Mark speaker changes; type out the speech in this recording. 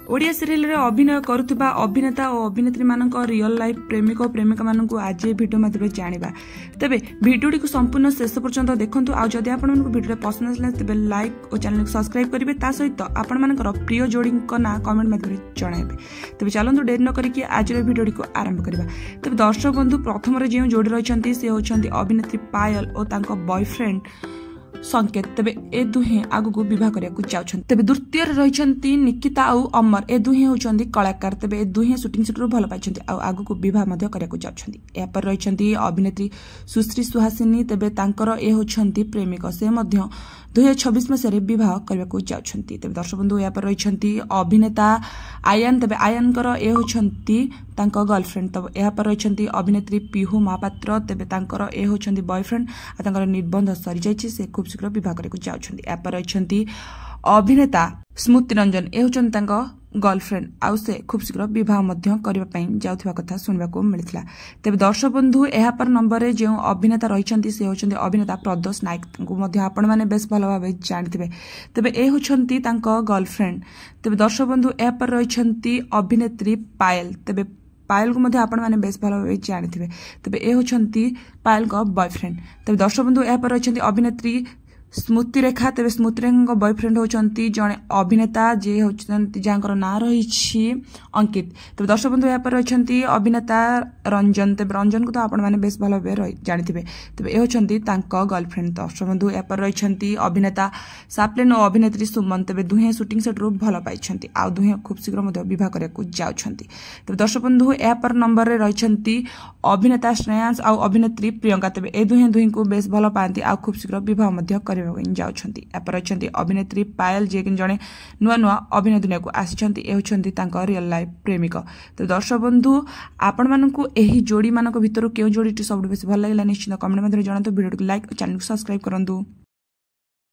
Speaker 1: Odia serial रे अभिनय करुवा अभिनेता और अभिनेत्री मानक रियल लाइफ प्रेमिक और प्रेमिका मानक आज भिडियो माध्यम जाना तेरे भिडियोटी को संपूर्ण शेष पर्यंत देखूँ आदि आपण भिडियो पसंद आसा तेज लाइक और चैनल को सब्सक्राइब करेंगे सहित आपण मान प्रिय जोड़ी ना कमेंट माध्यम जनइबे तेज चलते डेरी न करके आज भिडियोटी को आरंभ करवा तेज दर्शक बंधु प्रथम जो जोड़ी रही सी होती अभिनेत्री पायल और बॉयफ्रेंड संकेत तेबे ए दुहे आगु को विवाह करिया को चाउछन तेबे द्वितीय रहिछंती निकिता और अमर ए दुहे होचंती कलाकार तेबे ए दुहे शूटिंग सेट रो भल पाइछंती आ आगु को विवाह मध्य करिया को चाउछंती ए पर रहिछंती अभिनेत्री सुश्री सुहासिनी तेबे तांकर ए होचंती प्रेमिक से मध्य 2026 मसीह विवाह करबा को चाउछंती तेबे दर्शक बंधु ए पर रहिछंती अभिनेता आयन तेबे आयनकर ए होचंती तांको गर्लफ्रेंड तब ए पर रहिछंती अभिनेत्री पीहू महापात्र तेबे तांकर ए होचंती बॉयफ्रेंड आ तांकर निर्बंध सरी जायछि से खूब शीघ्र विवाह करे को जाउछंती ए पर रहिछंती अभिनेता स्मृति रंजन ए होचंती तांको गर्लफ्रेंड आउ से खूब शीघ्र विवाह मध्य करबा पई जाउथबा कथा सुनबा को मिलथिला तेबे दर्शक बंधु एहा पर नंबर रे जो अभिनेता रहिछंती से होचंती अभिनेता प्रदोष नायक तांको मध्य आपण माने बेस भल भाबे जानिथिबे तेबे ए होचंती तांको गर्लफ्रेंड तेबे दर्शक बंधु एहा पर रहिछंती अभिनेत्री पायल तेबे पायल को मध्य आपण माने बेस भल भाबे जानिथिबे तेबे ए होचंती पायल को बॉयफ्रेंड तेबे दर्शक बंधु एहा पर रहिछंती अभिनेत्री स्मृति रेखा तेबे स्मृति रेखा बॉयफ्रेंड होचंती जने अभिनेता जे होचंती जांकर ना रहिछि अंकित तेबे दर्शक बंधु या पर रहिछंती अभिनेता रंजन तेबे रंजन को तो आपण माने बेस भल भाबे जानिथिबे तेबे ए होचंती तांको गर्लफ्रेंड दर्शक बंधु या पर रहिछंती अभिनेता साप्लेन और अभिनेत्री सुमन तेबे दुहे शूटिंग सेट रो भल पाइछंती आ दुहे खूब शीघ्र मध्य विवाह करे को जाउछंती तेबे दर्शक बंधु या पर नंबर रे रहिछंती अभिनेता श्रेयांश और अभिनेत्री प्रियंका तेबे ए दुहे को बेस भल पांती आ खूब शीघ्र विवाह मध्य जाउछंती एपर रहिछंती अभिनेत्री पायल जे कि जने नुआ नुआ अभिनय दुनिया को आसिछंती ए होछंती तांको रियल लाइफ प्रेमिक तो दर्शक बंधु आपण मानकु एही जोड़ी मानक भितर केउ जोड़ीटी सबसे बेसी भल लागला निश्चित कमेंट माध्यम जणातो वीडियो को लाइक और चैनल को सब्सक्राइब करंतु।